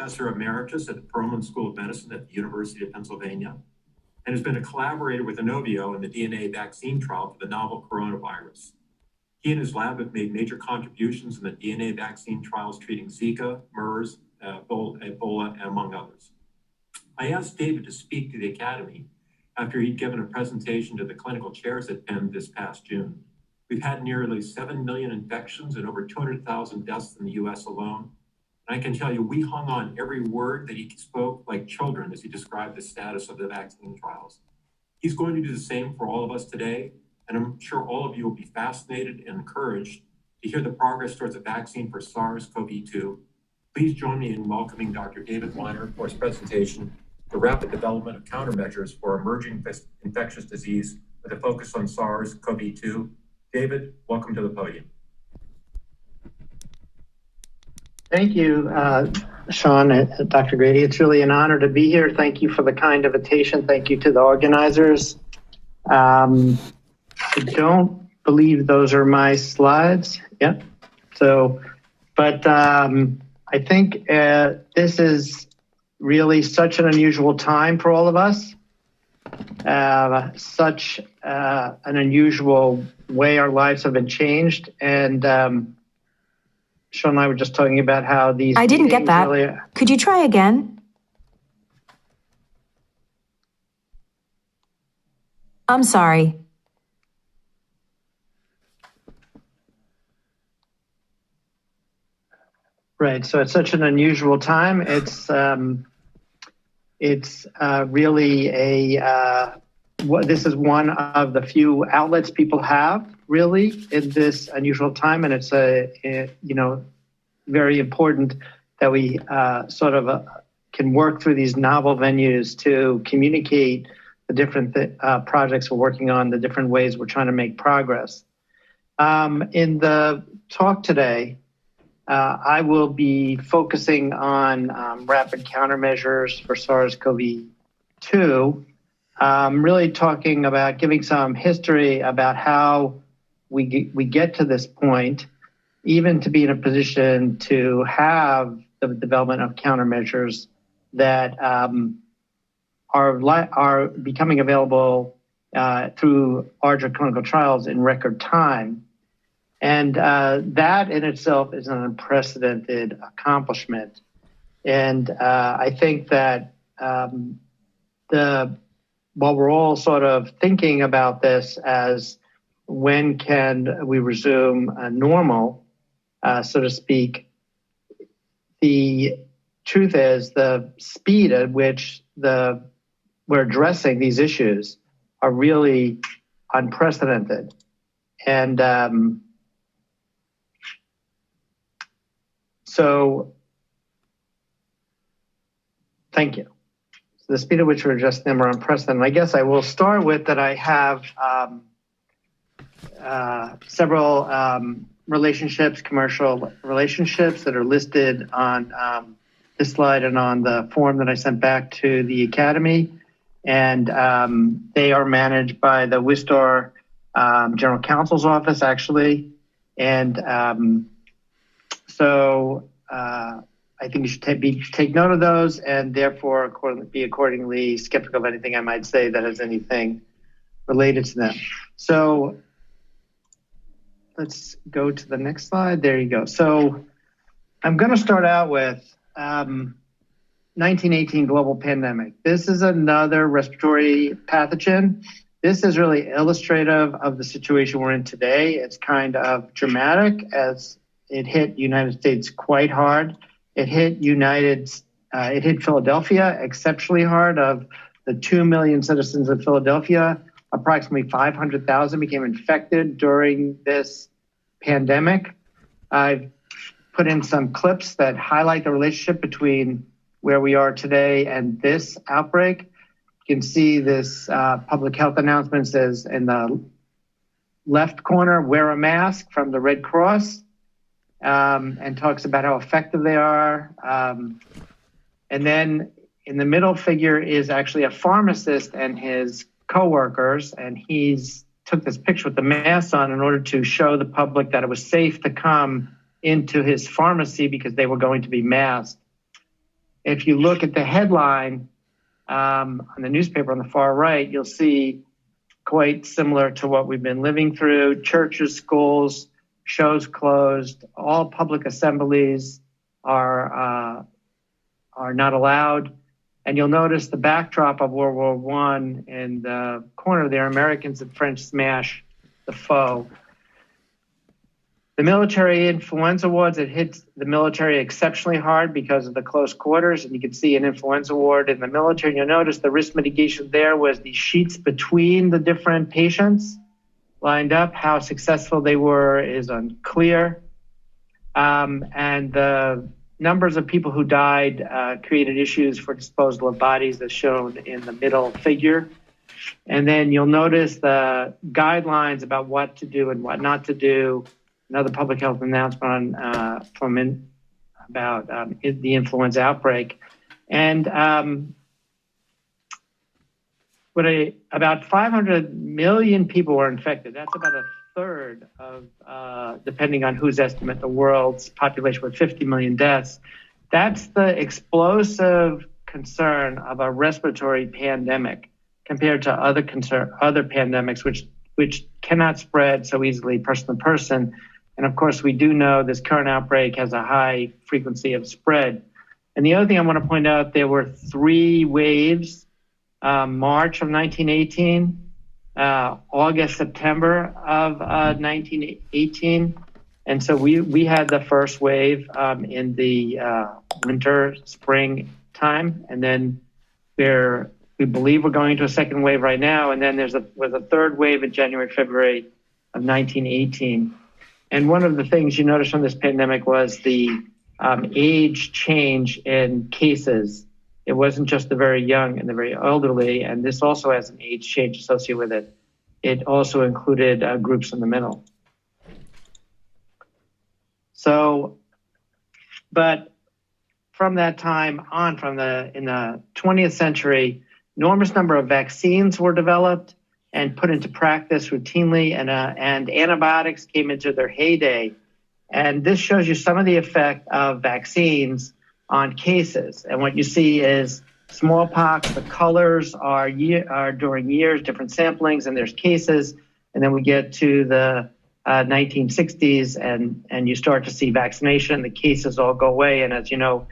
professor emeritus at the Perelman School of Medicine at the University of Pennsylvania, and has been a collaborator with Inovio in the DNA vaccine trial for the novel coronavirus. He and his lab have made major contributions in the DNA vaccine trials treating Zika, MERS, Ebola, and among others. I asked David to speak to the Academy after he'd given a presentation to the clinical chairs at Penn this past June. We've had nearly 7 million infections and over 200,000 deaths in the US alone. And I can tell you, we hung on every word that he spoke like children as he described the status of the vaccine trials. He's going to do the same for all of us today, and I'm sure all of you will be fascinated and encouraged to hear the progress towards a vaccine for SARS-CoV-2. Please join me in welcoming Dr. David Weiner for his presentation, The Rapid Development of Countermeasures for Emerging Infectious Disease with a focus on SARS-CoV-2. David, welcome to the podium. Thank you, Sean and Dr. Grady. It's really an honor to be here. Thank you for the kind invitation. Thank you to the organizers. I don't believe those are my slides. Yep. But I think this is really such an unusual time for all of us. Such an unusual way our lives have been changed. And Sean and I were just talking about how these. I didn't get that. Really, could you try again? I'm sorry. Right. So it's such an unusual time. It's really this is one of the few outlets people have really in this unusual time, and it's very important that we can work through these novel venues to communicate the different projects we're working on, the different ways we're trying to make progress. In the talk today, I will be focusing on rapid countermeasures for SARS-CoV-2. Really talking about giving some history about how we get to this point, even to be in a position to have the development of countermeasures that are becoming available through larger clinical trials in record time. And that in itself is an unprecedented accomplishment. And I think that while we're all sort of thinking about this as when can we resume normal, so to speak, the truth is the speed at which we're addressing these issues are really unprecedented. And so thank you. So the speed at which we're addressing them are unprecedented. I guess I will start with that I have several relationships, commercial relationships that are listed on this slide and on the form that I sent back to the Academy. And they are managed by the Wistar General Counsel's Office, actually. And so I think you should take note of those and therefore be accordingly skeptical of anything I might say that has anything related to them. So let's go to the next slide. There you go. So I'm going to start out with 1918 global pandemic. This is another respiratory pathogen. This is really illustrative of the situation we're in today. It's kind of dramatic as it hit United States quite hard. It hit Philadelphia exceptionally hard. Of the 2 million citizens of Philadelphia, approximately 500,000 became infected during this pandemic. I've put in some clips that highlight the relationship between where we are today and this outbreak. You can see this public health announcement says in the left corner, wear a mask from the Red Cross, and talks about how effective they are. And then in the middle figure is actually a pharmacist and his coworkers, and he's took this picture with the mask on in order to show the public that it was safe to come into his pharmacy because they were going to be masked. if you look at the headline on the newspaper on the far right, you'll see quite similar to what we've been living through. Churches, schools, shows closed, all public assemblies are not allowed. And you'll notice the backdrop of World War I in the corner there, Americans and French smash the foe. The military influenza wards, it hit the military exceptionally hard because of the close quarters. And you can see an influenza ward in the military. And you'll notice the risk mitigation there was the sheets between the different patients lined up. How successful they were is unclear. And the numbers of people who died created issues for disposal of bodies as shown in the middle figure. And then you'll notice the guidelines about what to do and what not to do. Another public health announcement about the influenza outbreak. And about 500 million people were infected. That's about a third of, depending on whose estimate, the world's population with 50 million deaths. That's the explosive concern of a respiratory pandemic compared to other pandemics, which cannot spread so easily person to person. And of course, we do know this current outbreak has a high frequency of spread. And the other thing I want to point out, there were 3 waves, March of 1918, August, September of 1918. And so we had the first wave in the winter, spring time. And then we believe we're going to a second wave right now. And then was a third wave in January, February of 1918. And one of the things you noticed from this pandemic was the age change in cases. It wasn't just the very young and the very elderly, and this also has an age change associated with it. It also included groups in the middle. So, but from that time on, in the 20th century, enormous number of vaccines were developed and put into practice routinely, and antibiotics came into their heyday. And this shows you some of the effect of vaccines on cases. And what you see is smallpox. The colors are during years, different samplings, and there's cases. And then we get to the 1960s, and you start to see vaccination. The cases all go away. And as you know,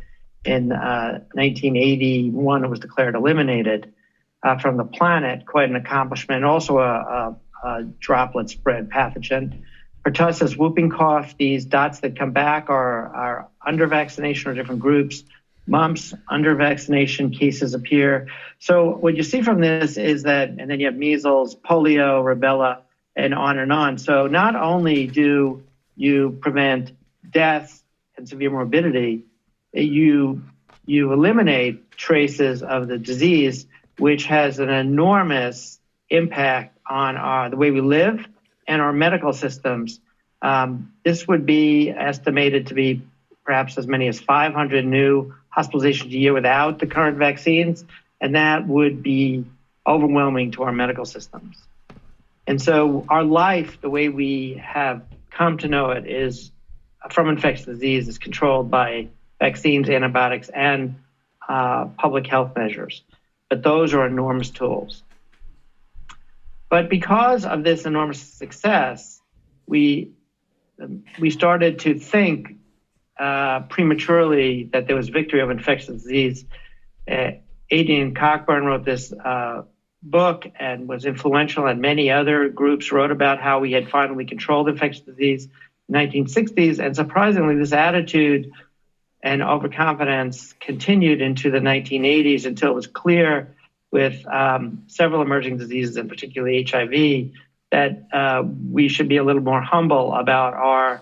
in 1981, it was declared eliminated from the planet, quite an accomplishment. Also a droplet spread pathogen. Pertussis, whooping cough, these dots that come back are under vaccination or different groups. Mumps, under vaccination, cases appear. So what you see from this is that, and then you have measles, polio, rubella, and on and on. So not only do you prevent death and severe morbidity, you eliminate traces of the disease, which has an enormous impact on the way we live and our medical systems. This would be estimated to be perhaps as many as 500 new hospitalizations a year without the current vaccines, and that would be overwhelming to our medical systems. And so our life, the way we have come to know it, is from infectious disease is controlled by vaccines, antibiotics, and public health measures. But those are enormous tools. But because of this enormous success, we started to think prematurely that there was victory of infectious disease. Adrian Cockburn wrote this book and was influential, and many other groups wrote about how we had finally controlled infectious disease in the 1960s. And surprisingly, this attitude and overconfidence continued into the 1980s until it was clear with several emerging diseases, and particularly HIV, that we should be a little more humble about our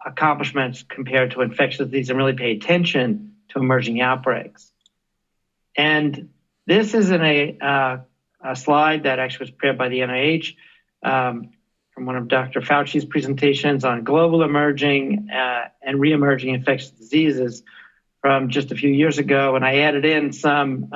accomplishments compared to infectious disease and really pay attention to emerging outbreaks. And this is in a slide that actually was prepared by the NIH from one of Dr. Fauci's presentations on global emerging and re-emerging infectious diseases from just a few years ago. And I added in some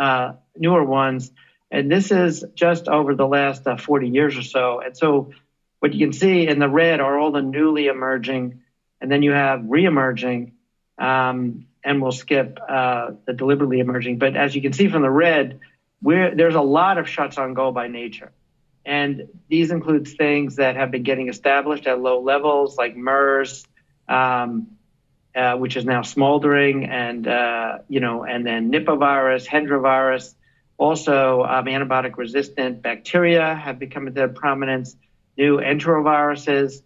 newer ones. And this is just over the last 40 years or so. And so what you can see in the red are all the newly emerging, and then you have re-emerging. And and we'll skip the deliberately emerging. But as you can see from the red, there's a lot of shots on goal by nature. And these include things that have been getting established at low levels, like MERS, which is now smoldering, and then Nipah virus, Hendra virus. Also, antibiotic resistant bacteria have become into prominence. New enteroviruses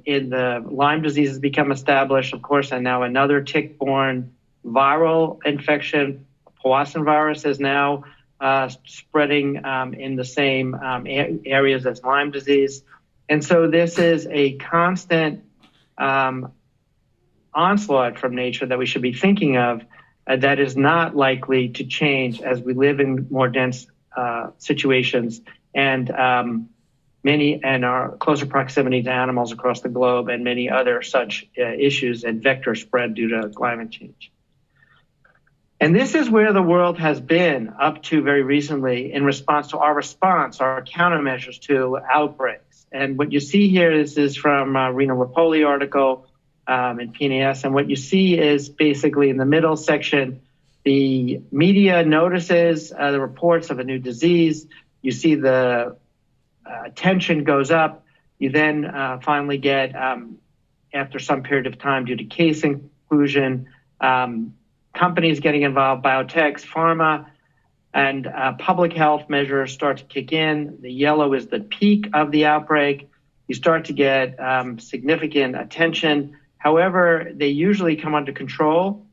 in the Lyme disease has become established, of course, and now another tick-borne viral infection, Powassan virus, is now spreading in the same areas as Lyme disease. And so this is a constant onslaught from nature that we should be thinking of that is not likely to change as we live in more dense situations and our closer proximity to animals across the globe and many other such issues and vector spread due to climate change. And this is where the world has been up to very recently in response to our countermeasures to outbreaks. And what you see here is from Rena Rapoli article in PNAS. And what you see is basically in the middle section, the media notices the reports of a new disease. You see the attention goes up. You then finally get, after some period of time due to case inclusion, companies getting involved, biotechs, pharma, and public health measures start to kick in. The yellow is the peak of the outbreak. You start to get significant attention. However, they usually come under control,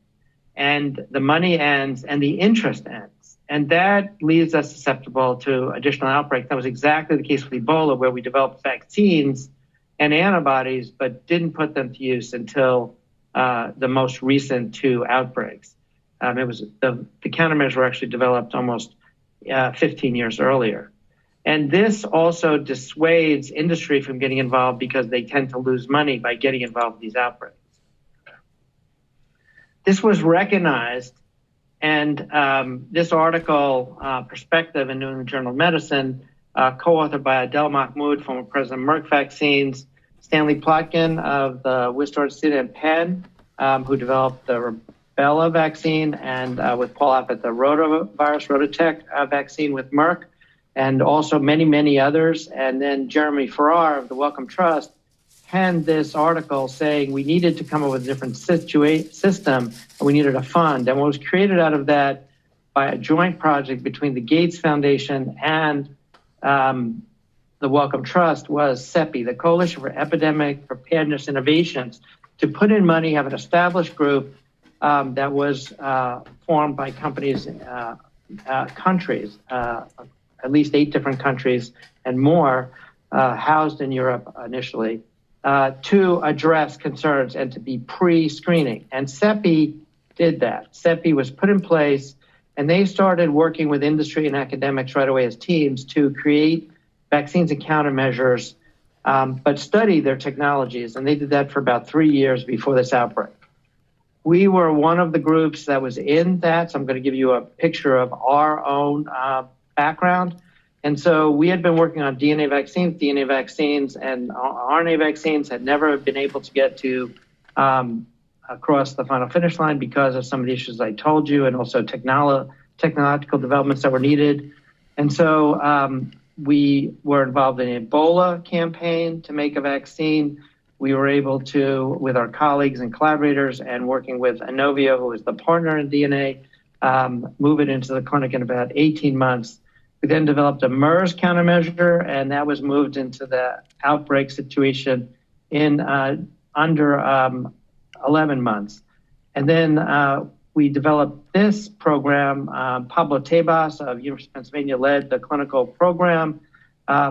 and the money ends and the interest ends. And that leaves us susceptible to additional outbreaks. That was exactly the case with Ebola, where we developed vaccines and antibodies, but didn't put them to use until the most recent two outbreaks. It was the countermeasures were actually developed almost 15 years earlier. And this also dissuades industry from getting involved because they tend to lose money by getting involved in these outbreaks. This was recognized, and this article, Perspective in New England Journal of Medicine, co-authored by Adel Mahmoud, former president of Merck Vaccines, Stanley Plotkin of the Wistar Institute and Penn, who developed the Rubella vaccine, and with Paul Appett, the Rototech vaccine with Merck, and also many, many others. And then Jeremy Farrar of the Wellcome Trust penned this article saying we needed to come up with a different system and we needed a fund. And what was created out of that by a joint project between the Gates Foundation and the Wellcome Trust was CEPI, the Coalition for Epidemic Preparedness Innovations, to put in money, have an established group that was formed by countries, at least 8 different countries and more, housed in Europe initially, to address concerns and to be pre-screening. And CEPI did that. CEPI was put in place, and they started working with industry and academics right away as teams to create vaccines and countermeasures, but study their technologies. And they did that for about 3 years before this outbreak. We were one of the groups that was in that. So I'm going to give you a picture of our own background. And so we had been working on DNA vaccines and RNA vaccines, had never been able to get to across the final finish line because of some of the issues I told you, and also technological developments that were needed. And so we were involved in an Ebola campaign to make a vaccine. We were able to, with our colleagues and collaborators and working with Inovio, who is the partner in DNA, move it into the clinic in about 18 months. We then developed a MERS countermeasure, and that was moved into the outbreak situation in under 11 months. And then we developed this program. Pablo Tebas of University of Pennsylvania led the clinical program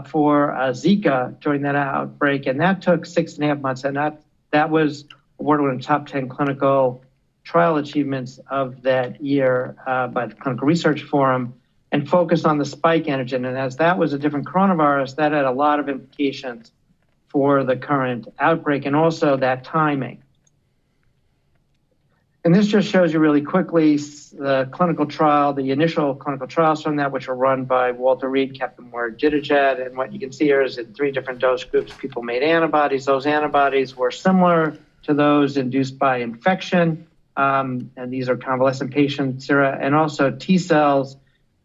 for Zika during that outbreak, and that took 6.5 months, and that was awarded one of the top 10 clinical trial achievements of that year by the Clinical Research Forum, and focused on the spike antigen. And as that was a different coronavirus, that had a lot of implications for the current outbreak and also that timing. And this just shows you really quickly the clinical trial, the initial clinical trials from that, which were run by Walter Reed, Captain Ward Jitijat. And what you can see here is in 3 different dose groups, people made antibodies. Those antibodies were similar to those induced by infection and these are convalescent patient sera, and also T cells.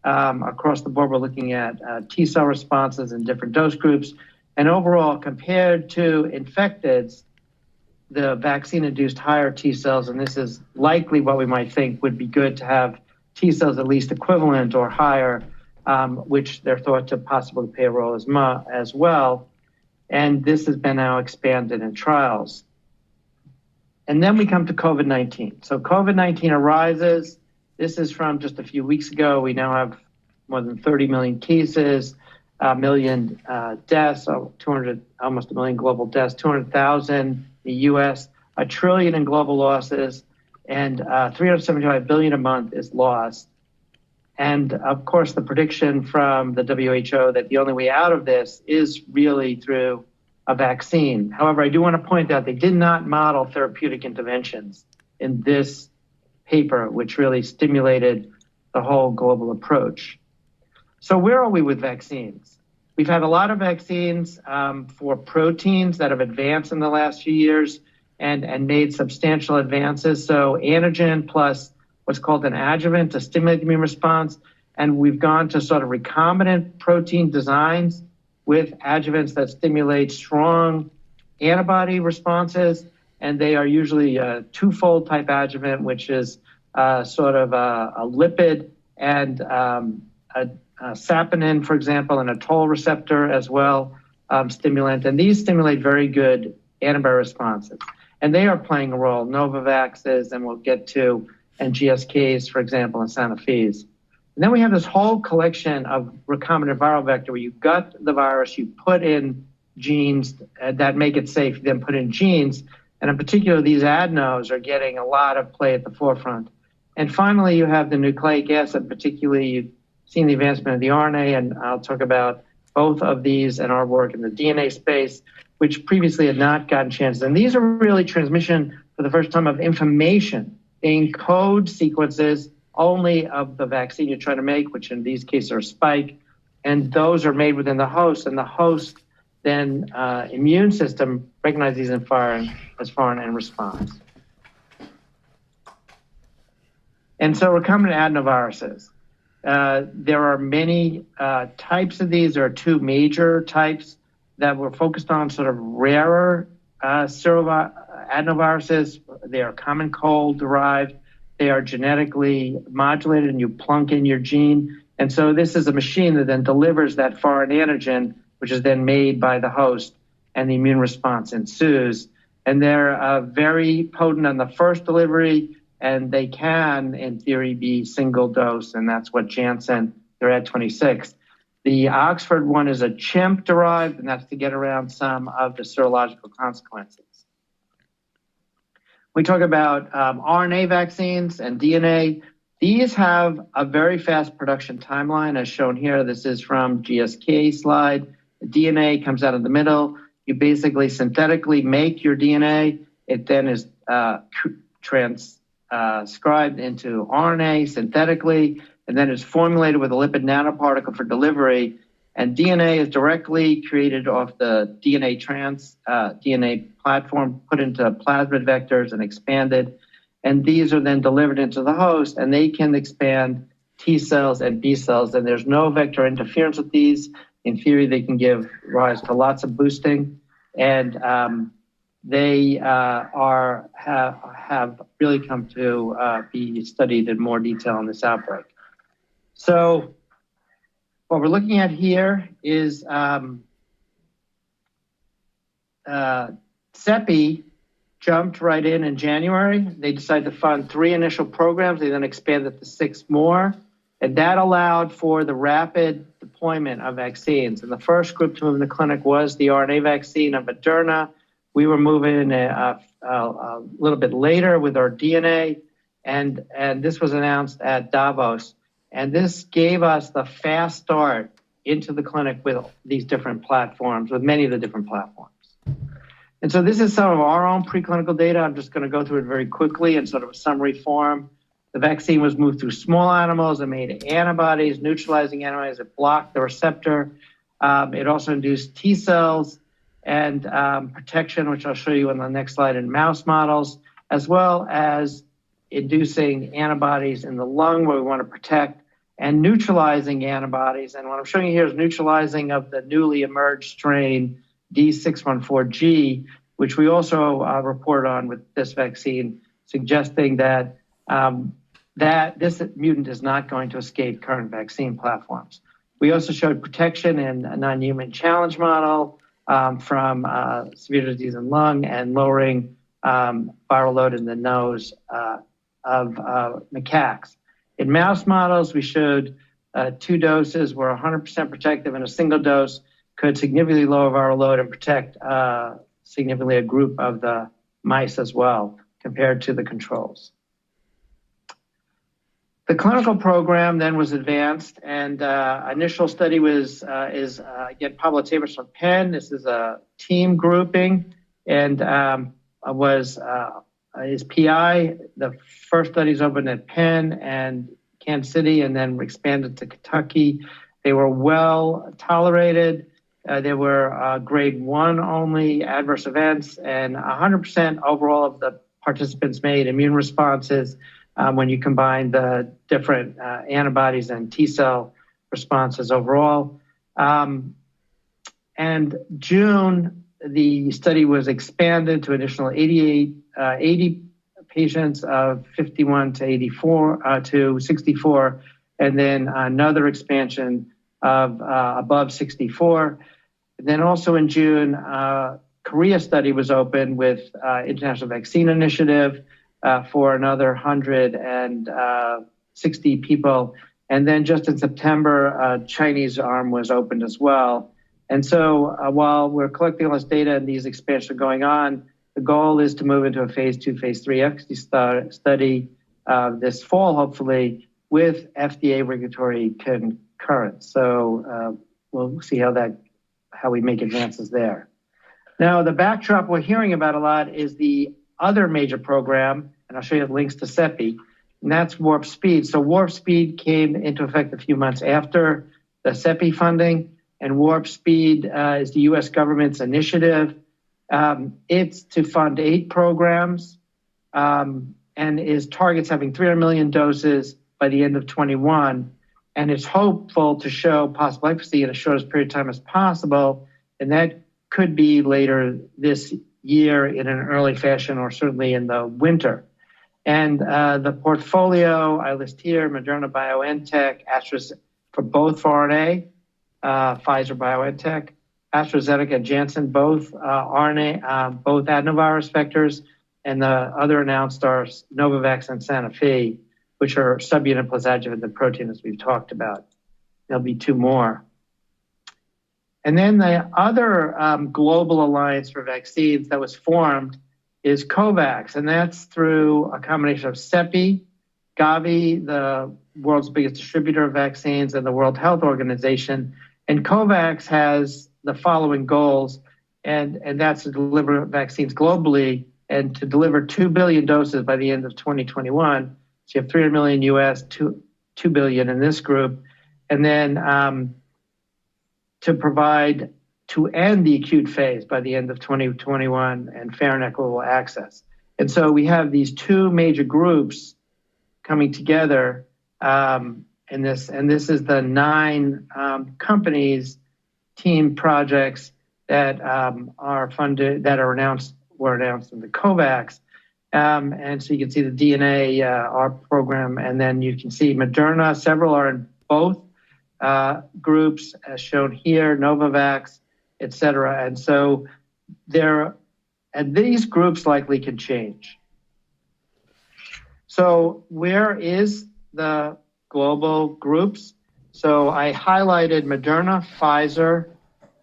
Across the board, we're looking at T cell responses in different dose groups. And overall, compared to infecteds, the vaccine induced higher T cells, and this is likely what we might think would be good to have T cells at least equivalent or higher, which they're thought to possibly play a role as well. And this has been now expanded in trials. And then we come to COVID-19. So COVID-19 arises. This is from just a few weeks ago. We now have more than 30 million cases, a million deaths, almost a million global deaths, 200,000 in the US, $1 trillion in global losses, and 375 billion a month is lost. And of course, the prediction from the WHO that the only way out of this is really through a vaccine. However, I do want to point out they did not model therapeutic interventions in this paper, which really stimulated the whole global approach. So where are we with vaccines? We've had a lot of vaccines for proteins that have advanced in the last few years and made substantial advances. So antigen plus what's called an adjuvant to stimulate the immune response. And we've gone to sort of recombinant protein designs with adjuvants that stimulate strong antibody responses. And they are usually a twofold type adjuvant, which is sort of a lipid and a saponin, for example, and a toll receptor as well, stimulant. And these stimulate very good antibody responses. And they are playing a role. Novavax's, and we'll get to, and GSK's, for example, and Sanofi's. And then we have this whole collection of recombinant viral vector where you gut the virus, you put in genes that make it safe, you then put in genes. And in particular, these adenos are getting a lot of play at the forefront. And finally, you have the nucleic acid, particularly you've seen the advancement of the RNA, and I'll talk about both of these and our work in the DNA space, which previously had not gotten chances. And these are really transmission for the first time of information. They encode sequences only of the vaccine you're trying to make, which in these cases are spike, and those are made within the host, and the host then immune system recognizes these as foreign and responds. And so recombinant adenoviruses. There are many types of these. There are two major types that we're focused on, sort of rarer adenoviruses. They are common cold derived. They are genetically modulated, and you plunk in your gene. And so this is a machine that then delivers that foreign antigen, which is then made by the host, and the immune response ensues. And they're very potent on the first delivery, and they can, in theory, be single dose, and that's what Janssen, they're at 26. The Oxford one is a chimp derived, and that's to get around some of the serological consequences. We talk about RNA vaccines and DNA. These have a very fast production timeline, as shown here. This is from GSK slide. The DNA comes out of the middle. You basically synthetically make your DNA. It then is transcribed into RNA synthetically, and then is formulated with a lipid nanoparticle for delivery. And DNA is directly created off the DNA platform, put into plasmid vectors and expanded. And these are then delivered into the host, and they can expand T cells and B cells. And there's no vector interference with these. In theory, they can give rise to lots of boosting. And they have really come to be studied in more detail in this outbreak. So what we're looking at here is CEPI jumped right in January. They decided to fund 3 initial programs. They then expanded to 6 more. And that allowed for the rapid deployment of vaccines. And the first group to move in the clinic was the RNA vaccine of Moderna. We were moving a little bit later with our DNA. And this was announced at Davos. And this gave us the fast start into the clinic with these different platforms, with many of the different platforms. And so this is some of our own preclinical data. I'm just going to go through it very quickly in sort of a summary form. The vaccine was moved through small animals and made antibodies, neutralizing antibodies that blocked the receptor. It also induced T cells and protection, which I'll show you on the next slide, in mouse models, as well as inducing antibodies in the lung where we want to protect, and neutralizing antibodies. And what I'm showing you here is neutralizing of the newly emerged strain D614G, which we also report on with this vaccine, suggesting that that this mutant is not going to escape current vaccine platforms. We also showed protection in a non-human challenge model from severe disease in lung and lowering viral load in the nose of macaques. In mouse models, we showed 2 doses were 100% protective, and a single dose could significantly lower viral load and protect significantly a group of the mice as well compared to the controls. The clinical program then was advanced, and initial study is again Pablo Tebas from Penn. This is a team grouping, and was his PI. The first studies opened at Penn and Kansas City, and then expanded to Kentucky. They were well tolerated. There were grade 1 only adverse events, and 100% overall of the participants made immune responses when you combine the different antibodies and T-cell responses overall. And June, the study was expanded to additional 80 patients of 51 to 84 to 64, and then another expansion of above 64. And then also in June, Korea study was open with International Vaccine Initiative for another 160 people. And then just in September, Chinese arm was opened as well. And so while we're collecting all this data and these expansions are going on, the goal is to move into a phase 2, phase 3 efficacy study this fall, hopefully, with FDA regulatory concurrence. So we'll see how we make advances there. Now, the backdrop we're hearing about a lot is the other major program, and I'll show you the links to CEPI, and that's Warp Speed. So Warp Speed came into effect a few months after the CEPI funding, and Warp Speed is the U.S. government's initiative. It's to fund 8 programs and targets having 300 million doses by the end of 21. And it's hopeful to show possible efficacy in as short a period of time as possible. And that could be later this year in an early fashion, or certainly in the winter. And the portfolio I list here: Moderna, BioNTech, AstraZeneca for both RNA, Pfizer, BioNTech, AstraZeneca, Janssen, both RNA, both adenovirus vectors, and the other announced are Novavax and Sanofi, which are subunit plus adjuvant the protein, as we've talked about. There'll be 2 more. And then the other global alliance for vaccines that was formed is COVAX, and that's through a combination of CEPI, Gavi, the world's biggest distributor of vaccines, and the World Health Organization. And COVAX has the following goals, and that's to deliver vaccines globally and to deliver 2 billion doses by the end of 2021. So you have 300 million US, 2 billion in this group. And then to end the acute phase by the end of 2021 and fair and equitable access. And so we have these 2 major groups coming together in this, and this is the 9 companies, team projects that are funded, that were announced in the COVAX. And so you can see the DNA, our program, and then you can see Moderna. Several are in both groups, as shown here, Novavax, et cetera. And so these groups likely can change. So where is the global groups? So I highlighted Moderna, Pfizer,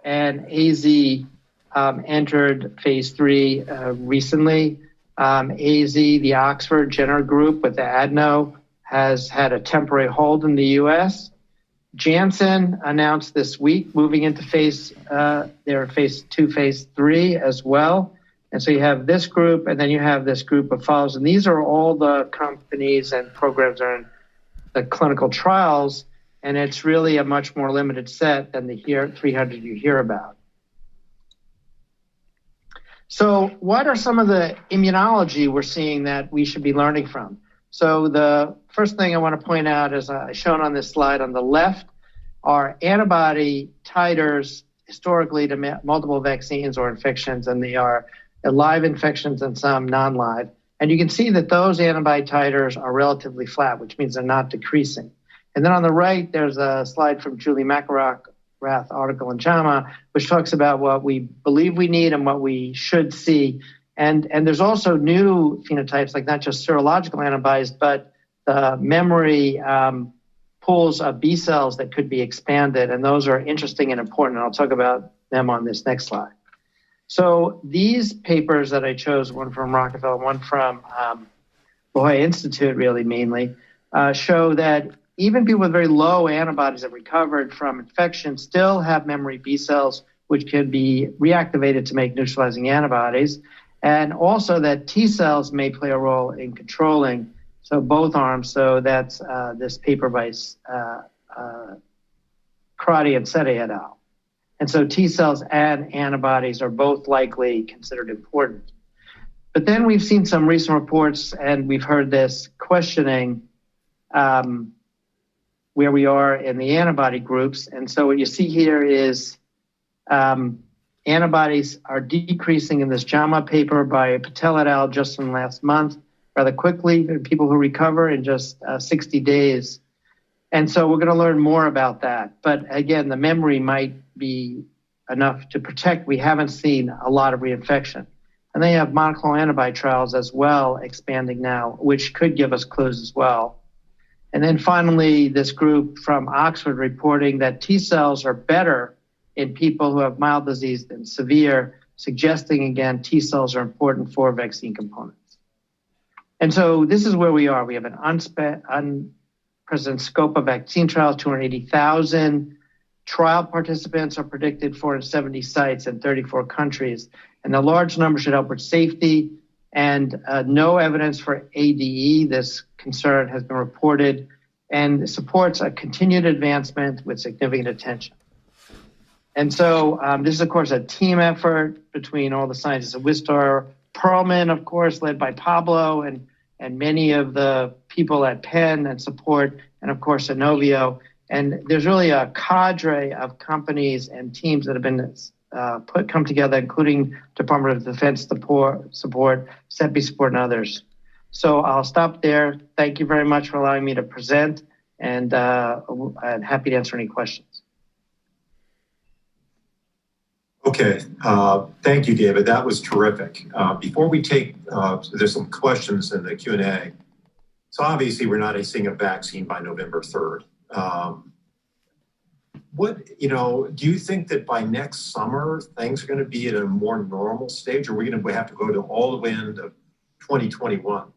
and AZ entered phase 3 recently. AZ, the Oxford Jenner group with the adeno, has had a temporary hold in the U.S. Janssen announced this week moving into their phase 2, phase 3 as well. And so you have this group, and then you have this group of follows. And these are all the companies and programs that are in the clinical trials. And it's really a much more limited set than the 300 you hear about. So what are some of the immunology we're seeing that we should be learning from? So the first thing I want to point out is shown on this slide on the left are antibody titers historically to multiple vaccines or infections, and they are live infections and some non-live. And you can see that those antibody titers are relatively flat, which means they're not decreasing. And then on the right, there's a slide from Julie McElrath article in JAMA, which talks about what we believe we need and what we should see. And there's also new phenotypes, like not just serological antibodies, but the memory pools of B cells that could be expanded. And those are interesting and important. And I'll talk about them on this next slide. So these papers that I chose, one from Rockefeller, one from La Jolla Institute, really mainly, show that even people with very low antibodies that recovered from infection still have memory B cells, which can be reactivated to make neutralizing antibodies. And also that T cells may play a role in controlling, so both arms. So that's this paper by Crotty and Sete et al. And so T cells and antibodies are both likely considered important. But then we've seen some recent reports, and we've heard this questioning where we are in the antibody groups. And so what you see here is antibodies are decreasing in this JAMA paper by Patel et al. Just in last month, rather quickly, people who recover in just 60 days. And so we're going to learn more about that. But again, the memory might be enough to protect. We haven't seen a lot of reinfection. And they have monoclonal antibody trials as well expanding now, which could give us clues as well. And then finally, this group from Oxford reporting that T cells are better in people who have mild disease than severe, suggesting, again, T cells are important for vaccine components. And so this is where we are. We have an unprecedented scope of vaccine trials, 280,000. Trial participants are predicted 470 sites in 34 countries. And the large number should help with safety and no evidence for ADE. This concern has been reported and supports a continued advancement with significant attention. And so this is, of course, a team effort between all the scientists at Wistar, Perlman, of course, led by Pablo, and many of the people at Penn and support, and, of course, Inovio. And there's really a cadre of companies and teams that have been come together, including Department of Defense support, CEPI support, and others. So I'll stop there. Thank you very much for allowing me to present, and I'm happy to answer any questions. Okay, thank you, David. That was terrific. Before we take, there's some questions in the Q&A. So obviously we're not seeing a vaccine by November 3rd. Do you think that by next summer, things are going to be at a more normal stage, or are we going to have to go to all the way into 2021?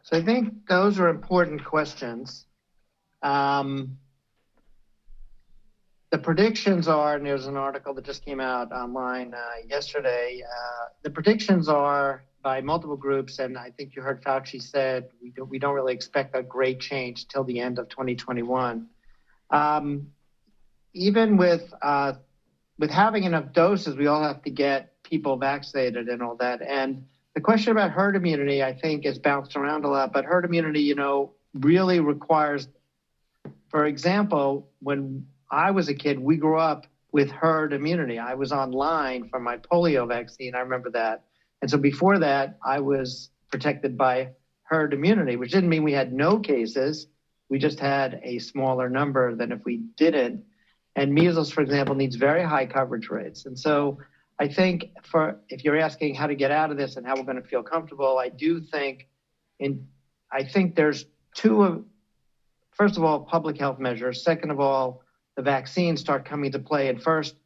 So I think those are important questions. The predictions are, and there's an article that just came out online yesterday, the predictions are by multiple groups, and I think you heard Fauci said we don't really expect a great change till the end of 2021. Even with having enough doses, we all have to get people vaccinated and all that. And the question about herd immunity, I think, is bounced around a lot. But herd immunity, really requires, for example, when I was a kid, we grew up with herd immunity. I was online for my polio vaccine. I remember that. And so before that, I was protected by herd immunity, which didn't mean we had no cases. We just had a smaller number than if we didn't. And measles, for example, needs very high coverage rates. And so I think if you're asking how to get out of this and how we're going to feel comfortable, I think there's first of all, public health measures. Second of all, the vaccines start coming to play, and first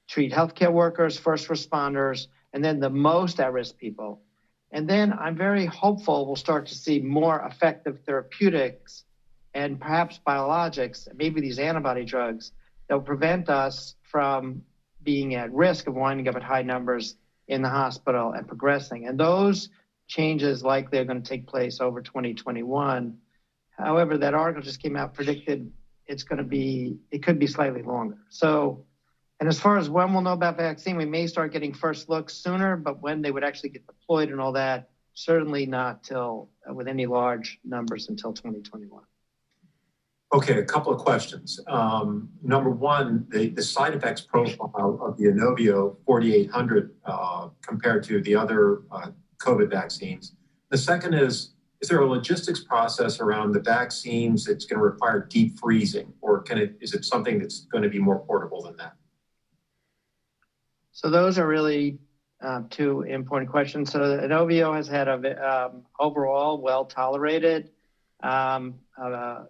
treat healthcare workers, first responders, and then the most at-risk people. And then I'm very hopeful we'll start to see more effective therapeutics and perhaps biologics, maybe these antibody drugs, that will prevent us from being at risk of winding up at high numbers in the hospital and progressing. And those changes likely are going to take place over 2021. However, that article just came out, predicted it could be slightly longer. So, and as far as when we'll know about vaccine, we may start getting first looks sooner, but when they would actually get deployed and all that, certainly not till with any large numbers until 2021. Okay, a couple of questions. Number one, the side effects profile of the Inovio 4800 compared to the other COVID vaccines. The second is there a logistics process around the vaccines that's going to require deep freezing, or is it something that's going to be more portable than that? So those are really two important questions. So Inovio has had a overall well-tolerated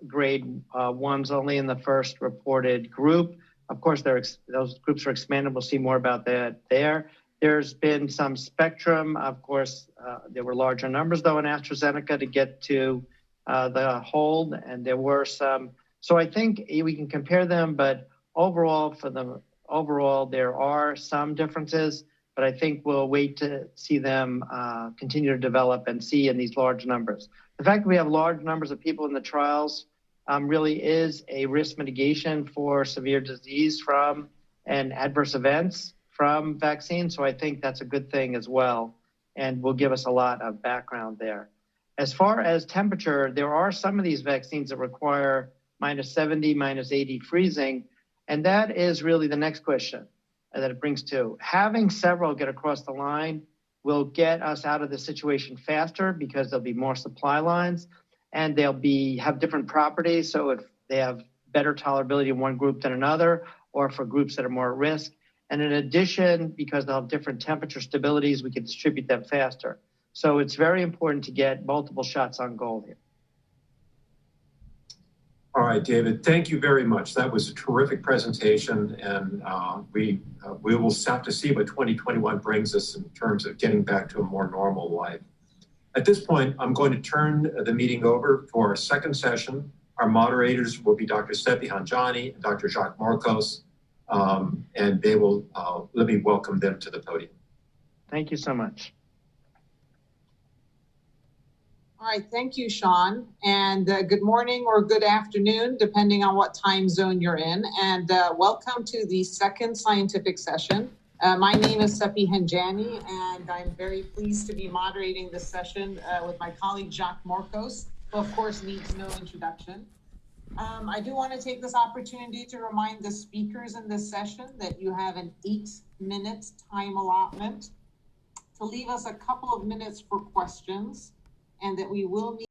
grade ones only in the first reported group. Of course, those groups are expanded. We'll see more about that there. There's been some spectrum. Of course, there were larger numbers, though, in AstraZeneca to get to the hold, and there were some. So I think we can compare them, but overall, there are some differences, but I think we'll wait to see them continue to develop and see in these large numbers. The fact that we have large numbers of people in the trials really is a risk mitigation for severe disease from and adverse events from vaccines. So I think that's a good thing as well, and will give us a lot of background there. As far as temperature, there are some of these vaccines that require -70, -80 freezing, and that is really the next question that it brings to. Having several get across the line will get us out of the situation faster because there'll be more supply lines and they'll have different properties. So if they have better tolerability in one group than another, or for groups that are more at risk. And in addition, because they'll have different temperature stabilities, we can distribute them faster. So it's very important to get multiple shots on goal here. All right, David, thank you very much. That was a terrific presentation, and we will have to see what 2021 brings us in terms of getting back to a more normal life. At this point, I'm going to turn the meeting over for our second session. Our moderators will be Dr. Seppi Hanjani and Dr. Jacques Marcos, and they will let me welcome them to the podium. Thank you so much. All right, thank you, Sean, and good morning or good afternoon, depending on what time zone you're in, and welcome to the second scientific session. My name is Seppi Hanjani, and I'm very pleased to be moderating this session with my colleague, Jacques Marcos, who of course needs no introduction. I do want to take this opportunity to remind the speakers in this session that you have an 8-minute time allotment to leave us a couple of minutes for questions, and that we will meet